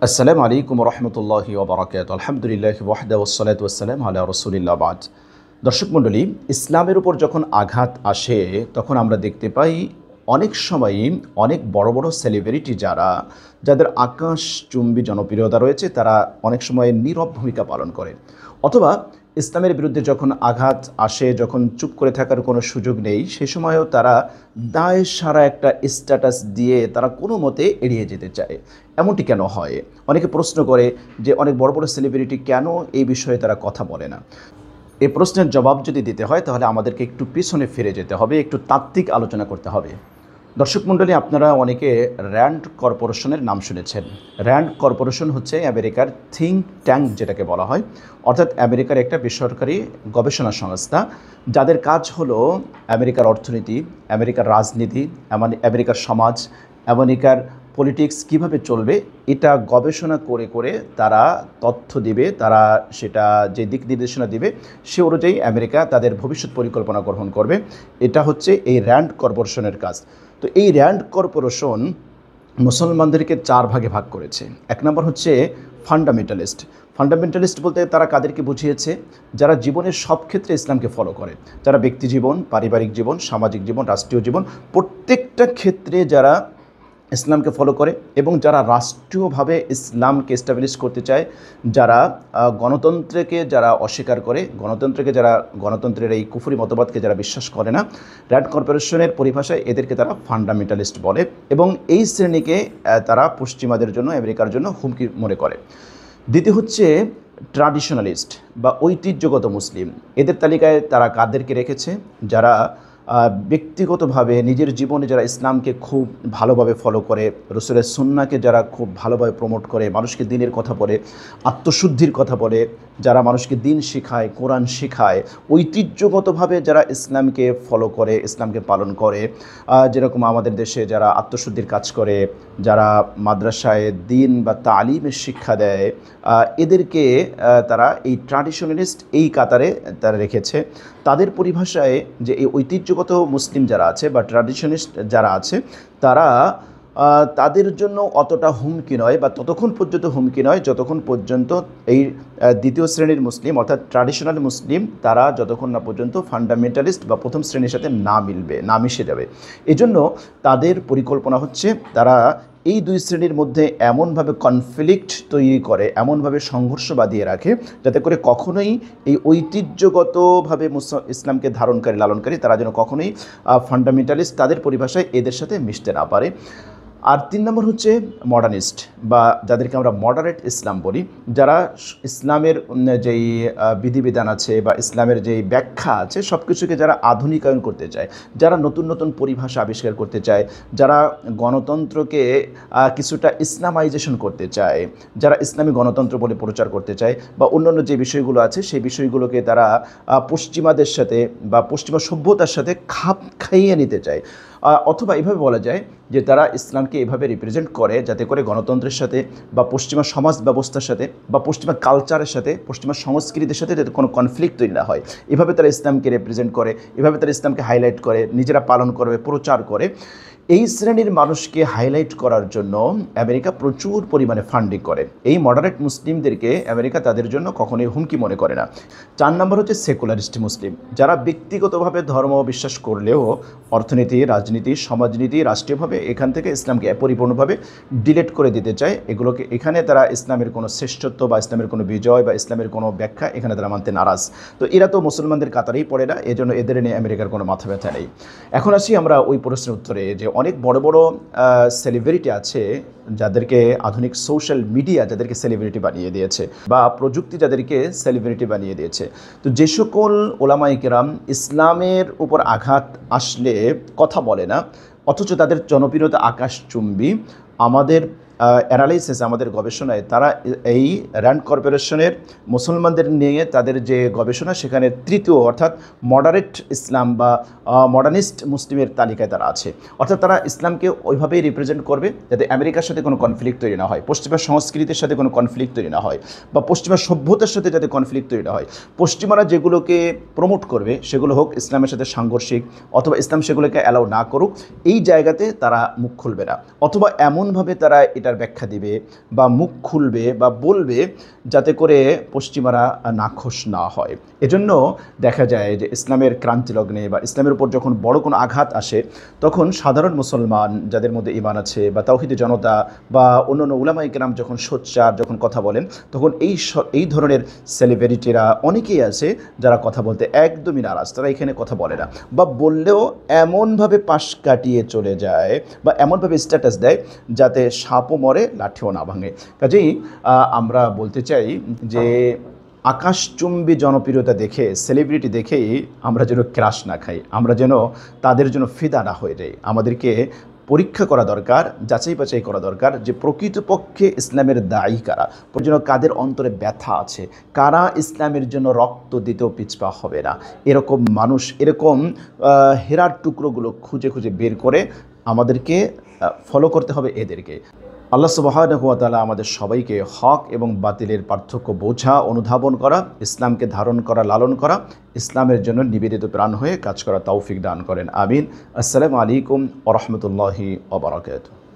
আসসালামু আলাইকুম রহমতুল্লাহি ওবরাকাতুহু। আলহামদুলিল্লাহ ওয়াহদা ওয়াসসালাতু ওয়াসসালামু আলা রাসূলিল্লাহ বাদ। দর্শক মণ্ডলী, ইসলামের উপর যখন আঘাত আসে তখন আমরা দেখতে পাই অনেক সময়ই অনেক বড় বড় সেলিব্রিটি যাদের আকাশচুম্বী জনপ্রিয়তা রয়েছে তারা অনেক সময় নীরব ভূমিকা পালন করে, অথবা ইসলামের বিরুদ্ধে যখন আঘাত আসে, যখন চুপ করে থাকার কোনো সুযোগ নেই, সেই সময়ও তারা দায় সারা একটা স্ট্যাটাস দিয়ে তারা কোনো মতে এড়িয়ে যেতে চায়। এমনটি কেন হয়? অনেকে প্রশ্ন করে যে অনেক বড় বড় সেলিব্রিটি কেন এই বিষয়ে তারা কথা বলে না। এই প্রশ্নের জবাব যদি দিতে হয় তাহলে আমাদেরকে একটু পিছনে ফিরে যেতে হবে, একটু তাত্ত্বিক আলোচনা করতে হবে। দর্শক মণ্ডলী, আপনারা অনেকে র্যান্ড কর্পোরেশনের নাম শুনেছেন। র্যান্ড কর্পোরেশন হচ্ছে আমেরিকার থিঙ্ক ট্যাঙ্ক যেটাকে বলা হয়, অর্থাৎ আমেরিকার একটা বেসরকারি গবেষণা সংস্থা, যাদের কাজ হলো আমেরিকার অর্থনীতি, আমেরিকার রাজনীতি, আমেরিকার সমাজ, আমেরিকার পলিটিক্স কীভাবে চলবে এটা গবেষণা করে করে তারা তথ্য দিবে, তারা সেটা যে দিক নির্দেশনা দিবে সে অনুযায়ী আমেরিকা তাদের ভবিষ্যৎ পরিকল্পনা গ্রহণ করবে। এটা হচ্ছে এই র্যান্ড কর্পোরেশনের কাজ। তো এই র্যান্ড কর্পোরেশন মুসলমানদেরকে চার ভাগে ভাগ করেছে। এক নম্বর হচ্ছে ফান্ডামেন্টালিস্ট। ফান্ডামেন্টালিস্ট বলতে তারা কাদেরকে বুঝিয়েছে? যারা জীবনের সব ক্ষেত্রে ইসলামকে ফলো করে, যারা ব্যক্তি জীবন, পারিবারিক জীবন, সামাজিক জীবন, রাষ্ট্রীয় জীবন, প্রত্যেকটা ক্ষেত্রে যারা ইসলামকে ফলো করে এবং যারা রাষ্ট্রীয়ভাবে ইসলামকে এস্টাবলিশ করতে চায়, যারা গণতন্ত্রকে যারা অস্বীকার করে, গণতন্ত্রের এই কুফরি মতবাদকে যারা বিশ্বাস করে না, র্যান্ড কর্পোরেশনের পরিভাষায় এদেরকে তারা ফান্ডামেন্টালিস্ট বলে এবং এই শ্রেণীকে তারা পশ্চিমাদের জন্য, আমেরিকার জন্য হুমকি মনে করে। দ্বিতীয় হচ্ছে ট্র্যাডিশনালিস্ট বা ঐতিহ্যগত মুসলিম। এদের তালিকায় তারা কাদেরকে রেখেছে? যারা ব্যক্তিগতভাবে নিজের জীবনে যারা ইসলামকে খুব ভালোভাবে ফলো করে, রসুলের সুন্নাহকে যারা খুব ভালোভাবে প্রমোট করে, মানুষকে দিনের কথা বলে, আত্মশুদ্ধির কথা বলে, যারা মানুষকে দিন শেখায়, কোরআন শেখায়, ঐতিহ্যগতভাবে যারা ইসলামকে ফলো করে, ইসলামকে পালন করে, যেরকম আমাদের দেশে যারা আত্মশুদ্ধির কাজ করে, যারা মাদ্রাসায় দিন বা তালিমের শিক্ষা দেয়, এদেরকে তারা এই ট্র্যাডিশনালিস্ট এই কাতারে তারা রেখেছে। তাদের পরিভাষায় যে এই ঐতিহ্যগত মুসলিম যারা আছে বা ট্র্যাডিশনিস্ট যারা আছে তারা তাদের জন্য অতটা হুমকি নয় বা ততক্ষণ পর্যন্ত হুমকি নয় যতক্ষণ পর্যন্ত এই দ্বিতীয় শ্রেণীর মুসলিম অর্থাৎ ট্র্যাডিশনাল মুসলিম তারা যতক্ষণ না পর্যন্ত ফান্ডামেন্টালিস্ট বা প্রথম শ্রেণীর সাথে না মিলবে, না মিশে যাবে। এজন্য তাদের পরিকল্পনা হচ্ছে তারা এই দুই শ্রেণীর মধ্যে এমনভাবে কনফ্লিক্ট তৈরি করে, এমনভাবে সংঘর্ষ বাঁধিয়ে রাখে যাতে করে কখনোই এই ঐতিহ্যগতভাবে ইসলামকে ধারণকারী, লালনকারী তারা যেন কখনোই ফান্ডামেন্টালিস্ট তাদের পরিভাষায় এদের সাথে মিশতে না পারে। আর তিন নম্বর হচ্ছে মডার্নিস্ট বা যাদেরকে আমরা মডারেট ইসলাম বলি, যারা ইসলামের যেই বিধিবিধান আছে বা ইসলামের যেই ব্যাখ্যা আছে সব কিছুকে যারা আধুনিকায়ন করতে চায়, যারা নতুন নতুন পরিভাষা আবিষ্কার করতে চায়, যারা গণতন্ত্রকে কিছুটা ইসলামাইজেশন করতে চায়, যারা ইসলামী গণতন্ত্র বলে প্রচার করতে চায় বা অন্যান্য যে বিষয়গুলো আছে সেই বিষয়গুলোকে তারা পশ্চিমাদের সাথে বা পশ্চিমা সভ্যতার সাথে খাপ খাইয়ে নিতে চায়। অথবা এভাবে বলা যায় যে তারা ইসলামকে এভাবে রিপ্রেজেন্ট করে যাতে করে গণতন্ত্রের সাথে বা পশ্চিমা সমাজ ব্যবস্থার সাথে বা পশ্চিমা কালচারের সাথে, পশ্চিমা সংস্কৃতির সাথে যাতে কোনো কনফ্লিক্ট তৈরি না হয়, এভাবে তারা ইসলামকে রিপ্রেজেন্ট করে, এভাবে তারা ইসলামকে হাইলাইট করে, নিজেরা পালন করবে, প্রচার করে। এই শ্রেণীর মানুষকে হাইলাইট করার জন্য আমেরিকা প্রচুর পরিমাণে ফান্ডিং করে। এই মডারেট মুসলিমদেরকে আমেরিকা তাদের জন্য কখনোই হুমকি মনে করে না। 4 নম্বর হচ্ছে সেকুলারিস্ট মুসলিম, যারা ব্যক্তিগতভাবে ধর্ম বিশ্বাস করলেও অর্থনীতি, রাজনীতি, সমাজনীতি, রাষ্ট্রীয়ভাবে এখান থেকে ইসলামকে পরিপূর্ণভাবে ডিলিট করে দিতে চায়। এগুলোকে এখানে তারা ইসলামের কোনো শ্রেষ্ঠত্ব বা ইসলামের কোনো বিজয় বা ইসলামের কোনো ব্যাখ্যা এখানে তারা মানতে নারাজ। তো এরা তো মুসলমানদের কাতারেই পড়ে না, এজন্য এদের নিয়ে আমেরিকার কোনো মাথা ব্যথা নেই। এখন আসি আমরা ওই প্রশ্নের উত্তরে যে অনেক বড় বড় সেলিব্রিটি আছে যাদেরকে আধুনিক সোশ্যাল মিডিয়া যাদেরকে সেলিব্রিটি বানিয়ে দিয়েছে বা প্রযুক্তি যাদেরকে সেলিব্রিটি বানিয়ে দিয়েছে। তো যে সকল ওলামায়ে কেরাম ইসলামের উপর আঘাত আসলে কথা বলে না অথচ তাদের জনপ্রিয়তা আকাশচুম্বী, আমাদের অ্যানালাইসিস, আমাদের গবেষণায় তারা এই র্যান্ড কর্পোরেশনের মুসলমানদের নিয়ে তাদের যে গবেষণা সেখানে তৃতীয় অর্থাৎ মডারেট ইসলাম বা মডার্নিস্ট মুসলিমের তালিকায় তারা আছে। অর্থাৎ তারা ইসলামকে ওইভাবেই রিপ্রেজেন্ট করবে যাতে আমেরিকার সাথে কোনো কনফ্লিক্ট তৈরি না হয়, পশ্চিমা সংস্কৃতির সাথে কোনো কনফ্লিক্ট তৈরি না হয় বা পশ্চিমা সভ্যতার সাথে যাতে কনফ্লিক্ট তৈরি না হয়। পশ্চিমারা যেগুলোকে প্রমোট করবে সেগুলো হোক ইসলামের সাথে সাংঘর্ষিক অথবা ইসলাম সেগুলোকে অ্যালাউ না করুক, এই জায়গাতে তারা মুখ খুলবে না অথবা এমনভাবে তারা এটা এটার ব্যাখ্যা দিবে বা মুখ খুলবে বা বলবে, যাতে করে পশ্চিমারা নাখোশ না হয়। এজন্য দেখা যায় যে ইসলামের ক্রান্তিলগ্নে বা ইসলামের উপর যখন বড় কোনো আঘাত আসে, তখন সাধারণ মুসলমান যাদের মধ্যে ঈমান আছে বা তাওহীদি জনতা বা অন্যান্য উলামায়ে কেরাম যখন সোচ্চার যখন কথা বলেন, তখন এই ধরনের সেলিব্রিটিরা অনেকেই আছে যারা কথা বলতে একদমই নারাজ, তারা এখানে কথা বলে না, বা বললেও এমনভাবে পাশ কাটিয়ে চলে যায় বা এমনভাবে স্ট্যাটাস দেয় যাতে সাপও মরে লাঠিও না ভাঙে। কাজেই আমরা বলতে চাই যে আকাশচুম্বী জনপ্রিয়তা দেখে, সেলিব্রিটি দেখেই আমরা যেন ক্রাশ না খাই, আমরা যেন তাদের জন্য ফিদা না হয়ে যাই। আমাদেরকে পরীক্ষা করা দরকার, যাচাই বাছাই করা দরকার যে প্রকৃতপক্ষে ইসলামের দায়ী কারা, যেন কাদের অন্তরে ব্যথা আছে, কারা ইসলামের জন্য রক্ত দিতেও পিছপা হবে না। এরকম মানুষ, এরকম হেরার টুকরোগুলো খুঁজে খুঁজে বের করে আমাদেরকে ফলো করতে হবে এদেরকে। আল্লাহ সুবহানাহু ওয়া তাআলা আমাদের সবাইকে হক এবং বাতিলের পার্থক্য বোঝা, অনুধাবন করা, ইসলামকে ধারণ করা, লালন করা, ইসলামের জন্য নিবেদিত প্রাণ হয়ে কাজ করা তৌফিক দান করেন। আমিন। আসসালামু আলাইকুম ওয়া রাহমাতুল্লাহি ওয়া বারাকাতুহু।